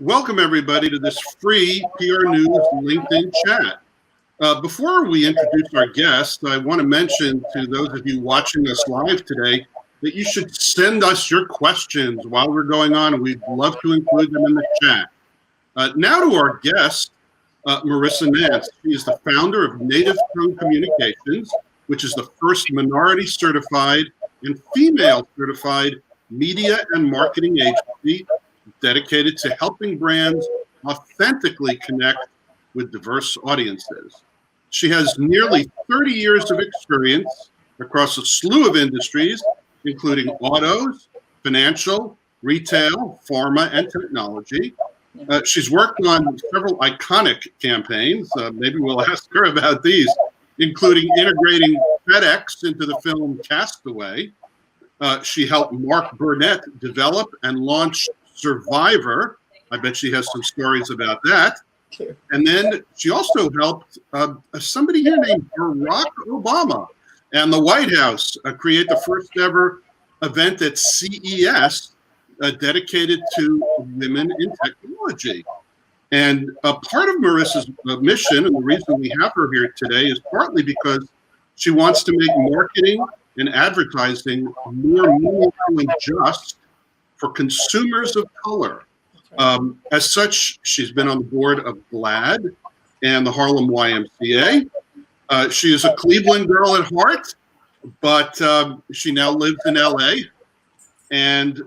Welcome, everybody, to this free PRNEWS LinkedIn chat. Before we introduce our guest, I want to mention to those of you watching us live today that you should send us your questions while we're going on. We'd love to include them in the chat. Now to our guest, Marissa Nance. She is the founder of Native Tongue Communications, which is the first minority certified and female certified media and marketing agency dedicated to helping brands authentically connect with diverse audiences. She has nearly 30 years of experience across a slew of industries, including autos, financial, retail, pharma, and technology. She's worked on several iconic campaigns. Maybe we'll ask her about these, including integrating FedEx into the film Castaway. She helped Mark Burnett develop and launch Survivor. I bet she has some stories about that. Sure. And then she also helped somebody here named Barack Obama and the White House create the first ever event at CES dedicated to women in technology. And a part of Marissa's mission, and the reason we have her here today, is partly because she wants to make marketing and advertising more meaningful and just for consumers of color. As such, she's been on the board of GLAAD and the Harlem YMCA. She is a Cleveland girl at heart, but she now lives in LA, and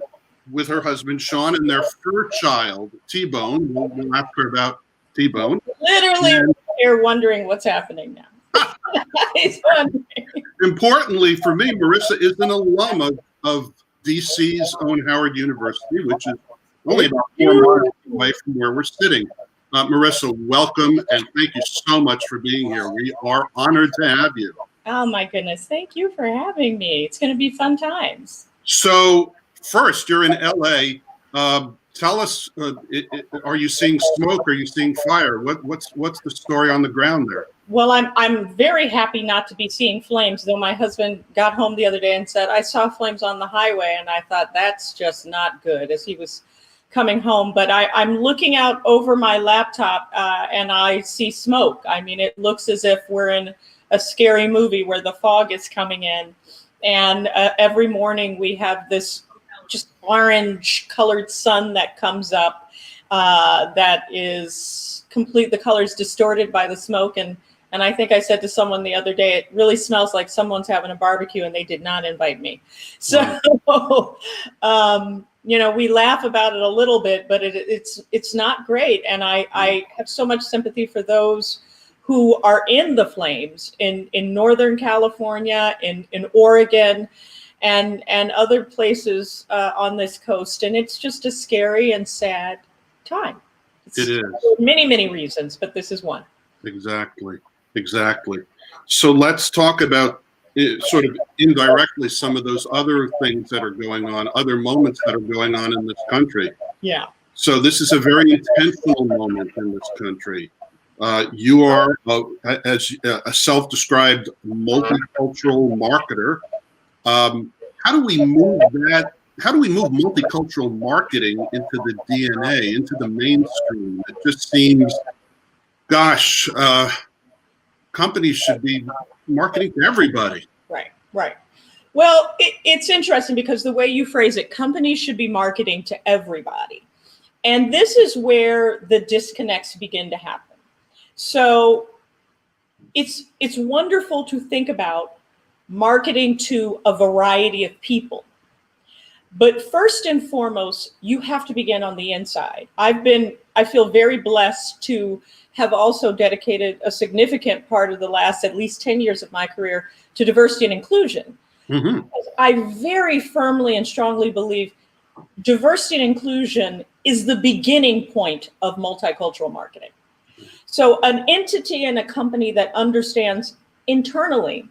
with her husband Sean and their fur child T-Bone. We'll ask her about T-Bone. Literally, here wondering what's happening now. He's wondering. Importantly for me, Marissa is an alum of DC's own Howard University, which is only about 4 miles away from where we're sitting. Marissa, welcome, and thank you so much for being here. We are honored to have you. Oh my goodness, thank you for having me. It's going to be fun times. So first, you're in LA. Tell us, are you seeing smoke? Are you seeing fire? What's the story on the ground there? Well, I'm very happy not to be seeing flames, though my husband got home the other day and said, I saw flames on the highway, and I thought that's just not good as he was coming home. But I'm looking out over my laptop and I see smoke. I mean, it looks as if we're in a scary movie where the fog is coming in. And every morning we have this just orange colored sun that comes up that is complete. The color's distorted by the smoke. And I think I said to someone the other day, it really smells like someone's having a barbecue and they did not invite me. So, we laugh about it a little bit, but it's not great. And I have so much sympathy for those who are in the flames in Northern California, in Oregon, and other places on this coast. And it's just a scary and sad time. It is. Many, many reasons, but this is one. Exactly. So let's talk about sort of indirectly some of those other things that are going on, other moments that are going on in this country. Yeah. So this is a very intentional moment in this country. You are, as a self-described multicultural marketer. How do we move that? How do we move multicultural marketing into the DNA, into the mainstream? It just seems, gosh, companies should be marketing to everybody. Right. Well, it's interesting because the way you phrase it, companies should be marketing to everybody. And this is where the disconnects begin to happen. So it's wonderful to think about marketing to a variety of people. But first and foremost, you have to begin on the inside. I feel very blessed to have also dedicated a significant part of the last at least 10 years of my career to diversity and inclusion. Mm-hmm. I very firmly and strongly believe diversity and inclusion is the beginning point of multicultural marketing. So an entity and a company that understands internally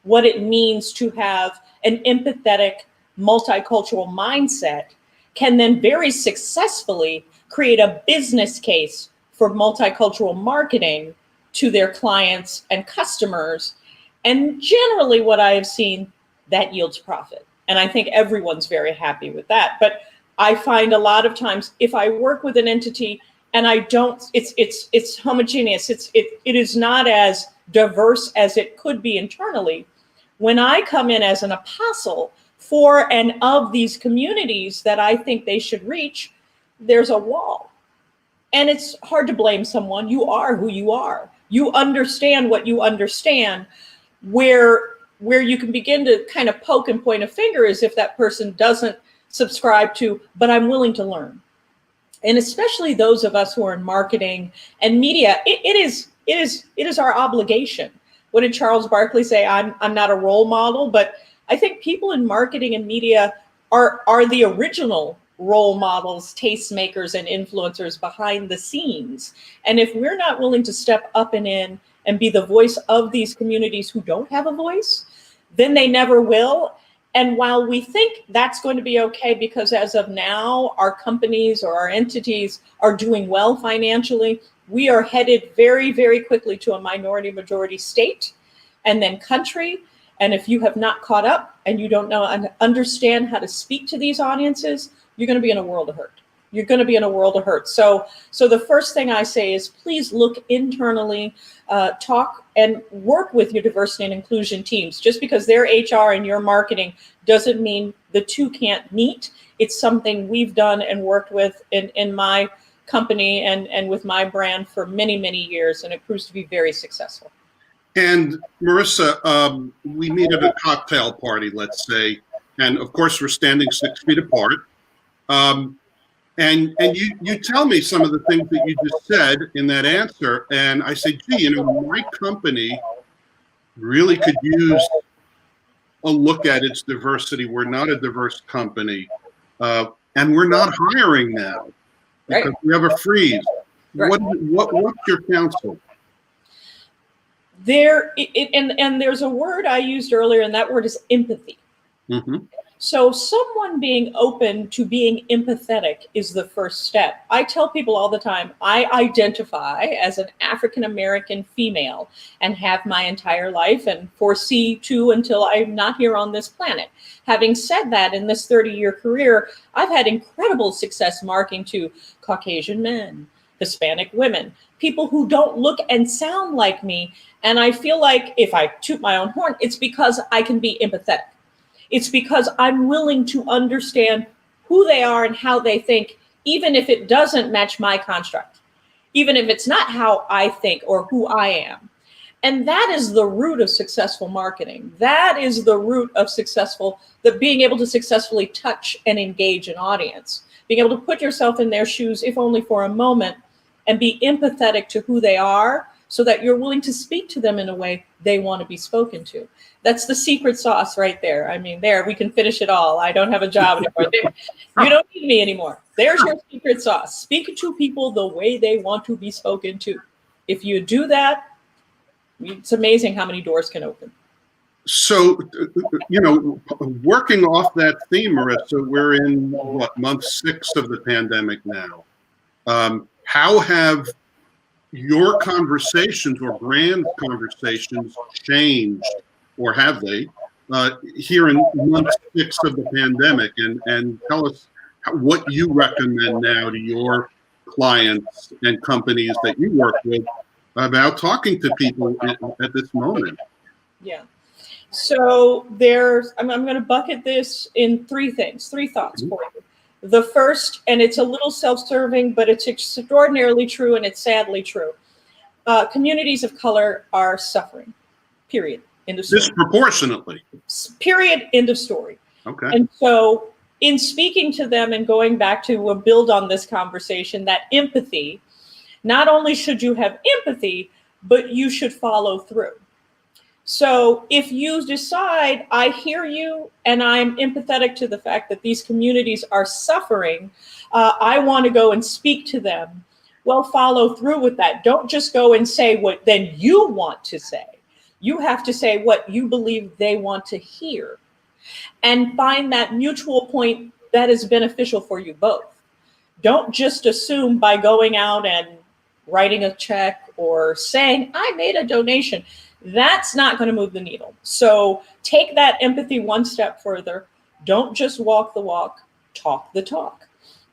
what it means to have an empathetic multicultural mindset can then very successfully create a business case for multicultural marketing to their clients and customers. And generally what I have seen, that yields profit. And I think everyone's very happy with that. But I find a lot of times if I work with an entity and I don't, it's homogeneous. It is not as diverse as it could be internally. When I come in as an apostle for and of these communities that I think they should reach, there's a wall. And it's hard to blame someone. You are who you are. You understand what you understand. Where you can begin to kind of poke and point a finger is if that person doesn't subscribe to, but I'm willing to learn. And especially those of us who are in marketing and media, it is our obligation. What did Charles Barkley say? I'm not a role model, but I think people in marketing and media are the original role models, tastemakers, and influencers behind the scenes. And if we're not willing to step up and in and be the voice of these communities who don't have a voice, then they never will. And while we think that's going to be okay, because as of now, our companies or our entities are doing well financially, we are headed very, very quickly to a minority majority state and then country. And if you have not caught up and you don't know and understand how to speak to these audiences, you're going to be in a world of hurt. You're going to be in a world of hurt. So the first thing I say is please look internally, talk and work with your diversity and inclusion teams. Just because they're HR and you're marketing doesn't mean the two can't meet. It's something we've done and worked with in my company and with my brand for many, many years, and it proves to be very successful. And Marissa, we meet at a cocktail party, let's say, and of course we're standing 6 feet apart. And you tell me some of the things that you just said in that answer, and I say, gee, my company really could use a look at its diversity. We're not a diverse company, and we're not hiring now because we have a freeze. Right. What's your counsel? And there's a word I used earlier, and that word is empathy. Mm-hmm. So someone being open to being empathetic is the first step. I tell people all the time, I identify as an African-American female and have my entire life and foresee to until I'm not here on this planet. Having said that, in this 30-year career, I've had incredible success marketing to Caucasian men, Hispanic women, people who don't look and sound like me. And I feel like if I toot my own horn, it's because I can be empathetic. It's because I'm willing to understand who they are and how they think, even if it doesn't match my construct, even if it's not how I think or who I am. And that is the root of successful marketing. That is the root of being able to successfully touch and engage an audience, being able to put yourself in their shoes, if only for a moment, and be empathetic to who they are so that you're willing to speak to them in a way they want to be spoken to. That's the secret sauce right there. I mean, we can finish it all. I don't have a job anymore. You don't need me anymore. There's your secret sauce. Speak to people the way they want to be spoken to. If you do that, it's amazing how many doors can open. So, working off that theme, Marissa, we're in month 6 of the pandemic now. How have your conversations or brand conversations changed, or have they, here in month 6 of the pandemic? And tell us what you recommend now to your clients and companies that you work with about talking to people at this moment. Yeah. So I'm going to bucket this in 3 thoughts for you. The first, and it's a little self-serving, but it's extraordinarily true, and it's sadly true. Communities of color are suffering, period. End of story. Disproportionately. Period. End of story. Okay. And so in speaking to them and going back to build on this conversation, that empathy, not only should you have empathy, but you should follow through. So if you decide, I hear you and I'm empathetic to the fact that these communities are suffering, I want to go and speak to them. Well, follow through with that. Don't just go and say what then you want to say. You have to say what you believe they want to hear and find that mutual point that is beneficial for you both. Don't just assume by going out and writing a check or saying, I made a donation. That's not going to move the needle. So take that empathy one step further. Don't just walk the walk, talk the talk.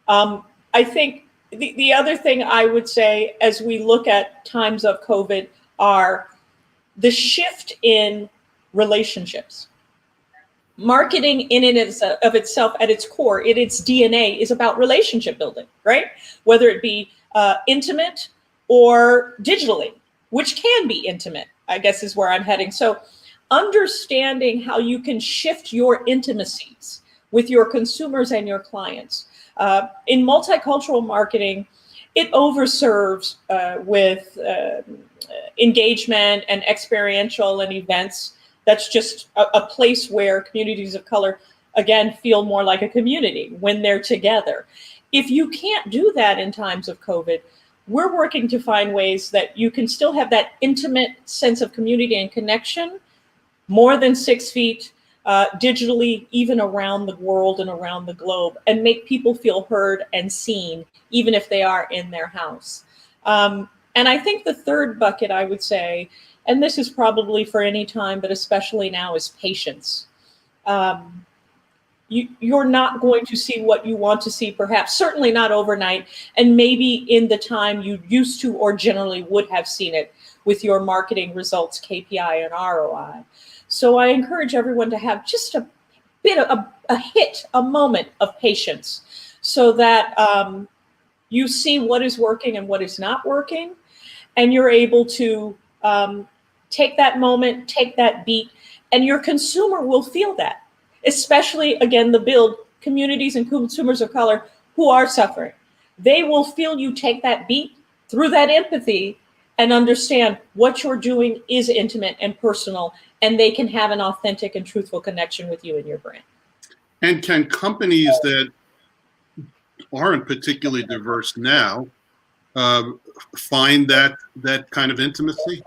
I think the other thing I would say as we look at times of COVID are the shift in relationships. Marketing in and of itself, at its core, in its DNA, is about relationship building, right? Whether it be intimate or digitally, which can be intimate, I guess is where I'm heading. So understanding how you can shift your intimacies with your consumers and your clients. In multicultural marketing, it overserves with engagement and experiential and events. That's just a place where communities of color, again, feel more like a community when they're together. If you can't do that in times of COVID, we're working to find ways that you can still have that intimate sense of community and connection, more than 6 feet, digitally, even around the world and around the globe, and make people feel heard and seen, even if they are in their house. And I think the third bucket, I would say, and this is probably for any time, but especially now, is patience. You're not going to see what you want to see, perhaps, certainly not overnight, and maybe in the time you used to or generally would have seen it with your marketing results, KPI and ROI. So I encourage everyone to have just a bit of a moment of patience, so that you see what is working and what is not working, and you're able to take that moment, take that beat, and your consumer will feel that. Especially, again, the build communities and consumers of color who are suffering. They will feel you take that beat through that empathy and understand what you're doing is intimate and personal, and they can have an authentic and truthful connection with you and your brand. And can companies that aren't particularly diverse now find that kind of intimacy?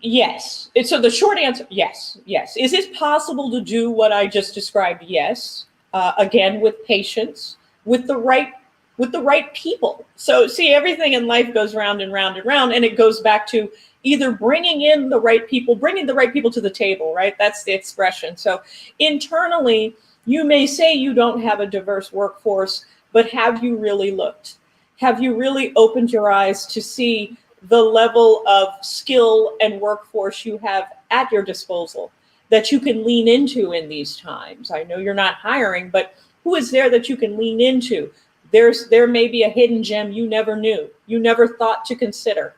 Yes. So the short answer, yes. Is it possible to do what I just described? Yes. Again, with patience, with the right people. So see, everything in life goes round and round and round, and it goes back to either bringing the right people to the table, right? That's the expression. So internally, you may say you don't have a diverse workforce, but have you really looked? Have you really opened your eyes to see the level of skill and workforce you have at your disposal that you can lean into in these times? I know you're not hiring, but who is there that you can lean into? There may be a hidden gem you never knew, you never thought to consider.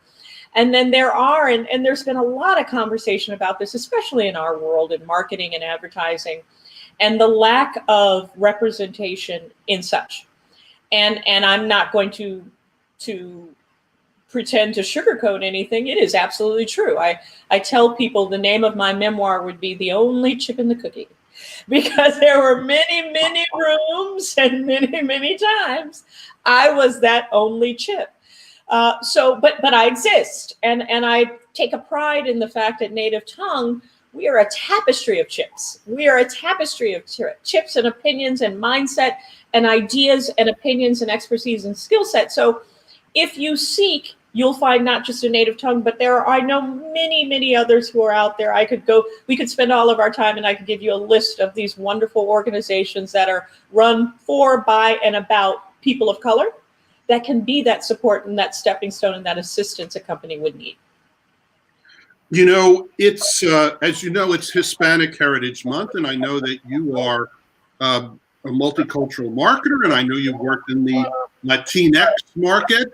And then there are, and there's been a lot of conversation about this, especially in our world in marketing and advertising, and the lack of representation in such. And I'm not going to pretend to sugarcoat anything. It is absolutely true. I tell people the name of my memoir would be The Only Chip in the Cookie, because there were many, many rooms and many, many times I was that only chip. But I exist, and I take a pride in the fact that Native Tongue, we are a tapestry of chips. We are a tapestry of chips and opinions and mindset and ideas and opinions and expertise and skill set. So if you seek, you'll find not just a Native Tongue, but I know many, many others who are out there. We could spend all of our time, and I could give you a list of these wonderful organizations that are run for, by, and about people of color that can be that support and that stepping stone and that assistance a company would need. You know, it's, as you know, it's Hispanic Heritage Month, and I know that you are a multicultural marketer, and I know you've worked in the Latinx market.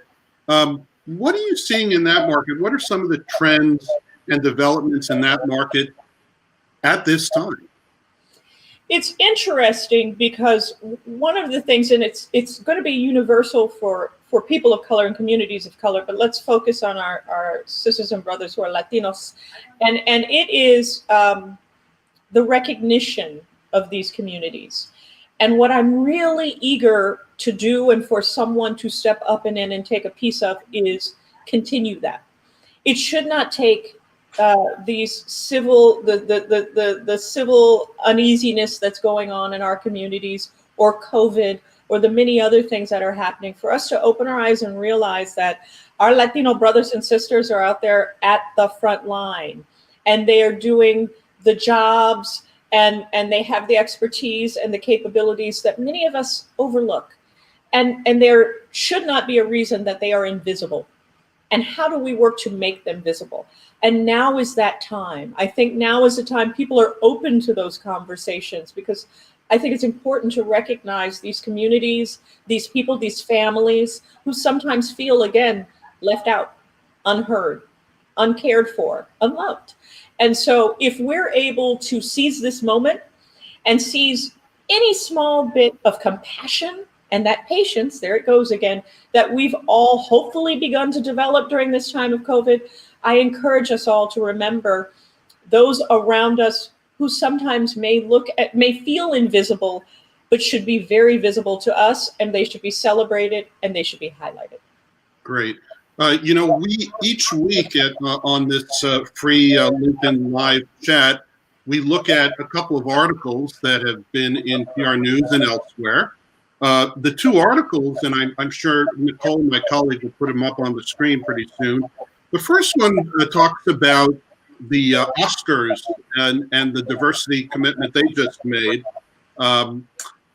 What are you seeing in that market? What are some of the trends and developments in that market at this time? It's interesting because one of the things, and it's going to be universal for people of color and communities of color, but let's focus on our sisters and brothers who are Latinos. And it is the recognition of these communities. And what I'm really eager to do, and for someone to step up and in and take a piece of, is continue that. It should not take these civil, the civil uneasiness that's going on in our communities, or COVID, or the many other things that are happening, for us to open our eyes and realize that our Latino brothers and sisters are out there at the front line, and they are doing the jobs and they have the expertise and the capabilities that many of us overlook. And there should not be a reason that they are invisible. And how do we work to make them visible? And now is that time. I think now is the time people are open to those conversations, because I think it's important to recognize these communities, these people, these families who sometimes feel, again, left out, unheard, uncared for, unloved. And so if we're able to seize this moment and seize any small bit of compassion and that patience, there it goes again, that we've all hopefully begun to develop during this time of COVID, I encourage us all to remember those around us who sometimes may feel invisible, but should be very visible to us, and they should be celebrated and they should be highlighted. Great. We each week on this free LinkedIn live chat, we look at a couple of articles that have been in PR News and elsewhere. The two articles, and I'm sure Nicole, my colleague, will put them up on the screen pretty soon. The first one talks about the Oscars and the diversity commitment they just made.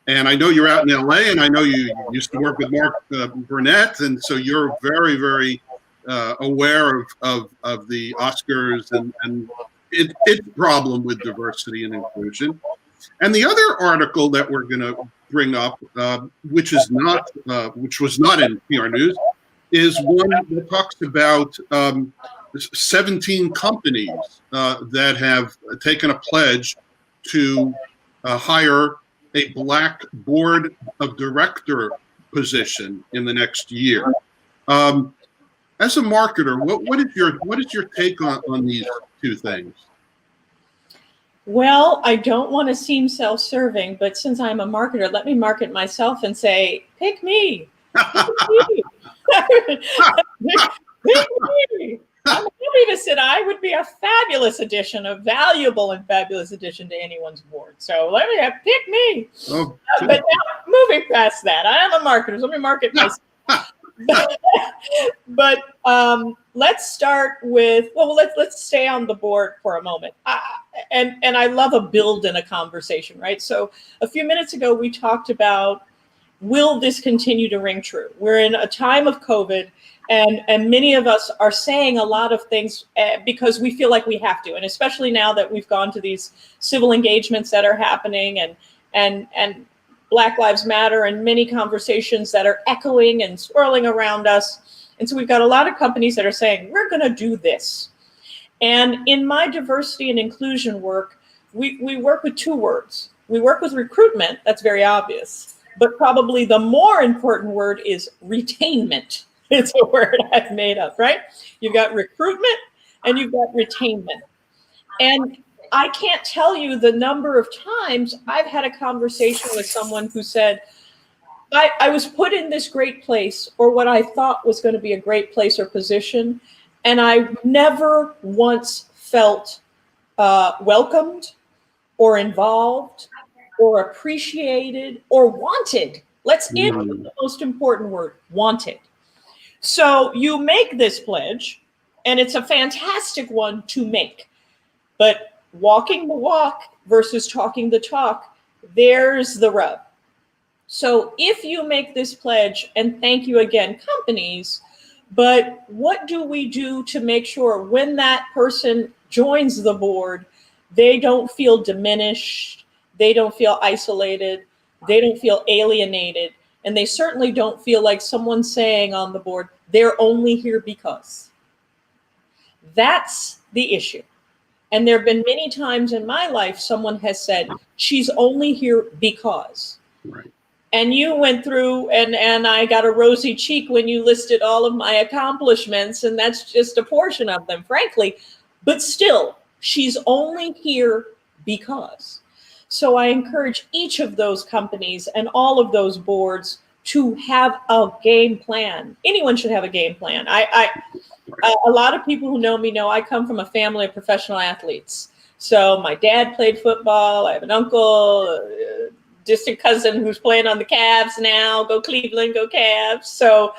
And I know you're out in LA, and I know you used to work with Mark Burnett, and so you're very, very aware of the Oscars and its problem with diversity and inclusion. And the other article that we're going to bring up, which was not in PR News, is one that talks about 17 companies that have taken a pledge to hire a Black board of director position in the next year. As a marketer, what is your take on these two things? Well, I don't want to seem self-serving, but since I'm a marketer, let me market myself and say, pick me. Pick me. Pick me. I'm happy to sit. I would be a fabulous addition, a valuable and fabulous addition to anyone's board. So let me pick me. Oh. But now, moving past that, I am a marketer. So let me market myself. But let's start with, let's stay on the board for a moment. And I love a build in a conversation, right? So a few minutes ago, we talked about, will this continue to ring true? We're in a time of COVID, and many of us are saying a lot of things because we feel like we have to. And especially now that we've gone to these civil engagements that are happening and Black Lives Matter and many conversations that are echoing and swirling around us. And so we've got a lot of companies that are saying, we're going to do this. And in my diversity and inclusion work, we work with two words. We work with recruitment, that's very obvious, but probably the more important word is retainment. It's a word I've made up, right? You've got recruitment and you've got retainment. And I can't tell you the number of times I've had a conversation with someone who said, I was put in this great place, or what I thought was going to be a great place or position, and I never once felt welcomed or involved or appreciated or wanted. Let's end with the most important word, wanted. So you make this pledge, and it's a fantastic one to make, but walking the walk versus talking the talk, there's the rub. So if you make this pledge, and thank you again, companies, but what do we do to make sure when that person joins the board, they don't feel diminished, they don't feel isolated, they don't feel alienated, and they certainly don't feel like someone's saying on the board, they're only here because. That's the issue. And there have been many times in my life, someone has said, she's only here because. Right. And you went through, and I got a rosy cheek when you listed all of my accomplishments, and that's just a portion of them, frankly. But still, she's only here because. So I encourage each of those companies and all of those boards to have a game plan. Anyone should have a game plan. A lot of people who know me know I come from a family of professional athletes. So my dad played football. I have an uncle, distant cousin who's playing on the Cavs now. Go Cleveland, go Cavs. So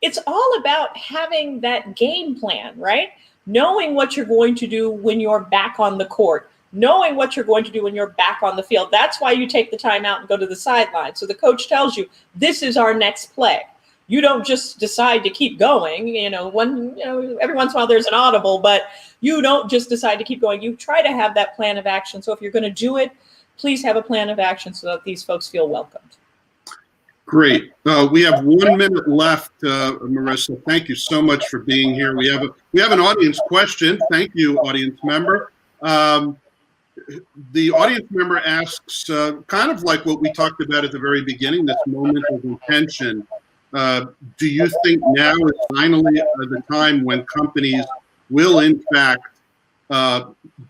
it's all about having that game plan, right? Knowing what you're going to do when you're back on the court, knowing what you're going to do when you're back on the field. That's why you take the time out and go to the sideline. So the coach tells you, this is our next play. You don't just decide to keep going, every once in a while there's an audible, but you don't just decide to keep going. You try to have that plan of action. So if you're going to do it, please have a plan of action so that these folks feel welcomed. Great. We have 1 minute left, Marissa. Thank you so much for being here. We have an audience question. Thank you, audience member. The audience member asks, kind of like what we talked about at the very beginning, this moment of intention. Do you think now is finally the time when companies will, in fact,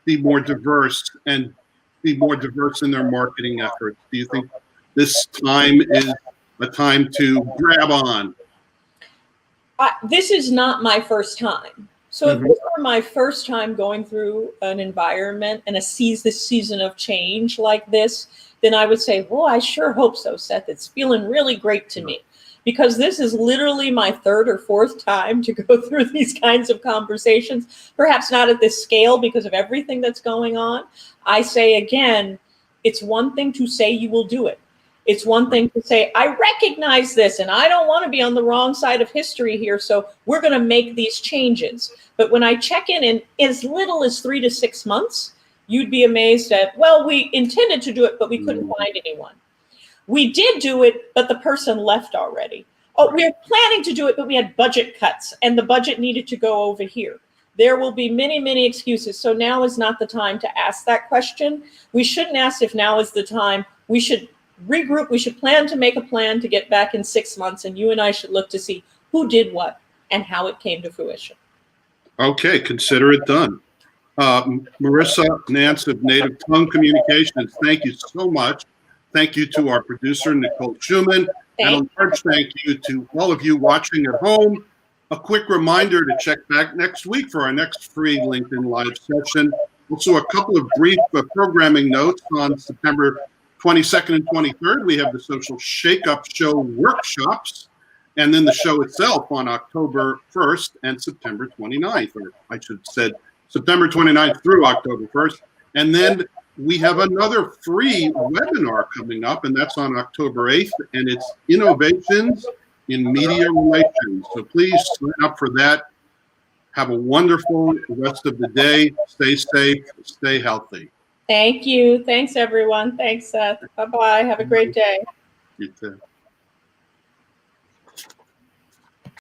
be more diverse and be more diverse in their marketing efforts? Do you think this time is a time to grab on? This is not my first time. So if this were my first time going through an environment and this season of change like this, then I would say, well, I sure hope so, Seth. It's feeling really great to me. Because this is literally my third or fourth time to go through these kinds of conversations, perhaps not at this scale because of everything that's going on. I say again, it's one thing to say you will do it. It's one thing to say, I recognize this and I don't want to be on the wrong side of history here, so we're going to make these changes. But when I check in as little as 3 to 6 months, you'd be amazed at, well, we intended to do it, but we couldn't find anyone. We did do it, but the person left already. Oh, we were planning to do it, but we had budget cuts and the budget needed to go over here. There will be many, many excuses. So now is not the time to ask that question. We shouldn't ask if now is the time. We should regroup. We should plan to make a plan to get back in 6 months. And you and I should look to see who did what and how it came to fruition. Okay, consider it done. Marissa Nance of Native Tongue Communications, thank you so much. Thank you to our producer, Nicole Schumann, and a large thank you to all of you watching at home. A quick reminder to check back next week for our next free LinkedIn Live session. Also, a couple of brief programming notes. On September 22nd and 23rd, we have the Social Shakeup Show workshops, and then the show itself on October 1st and September 29th, or I should have said September 29th through October 1st. And then we have another free webinar coming up, and that's on October 8th, and it's Innovations in Media Relations. So please sign up for that. Have a wonderful rest of the day. Stay safe, stay healthy. Thank you. Thanks, everyone. Thanks, Seth. Bye-bye. Have a great day. You too.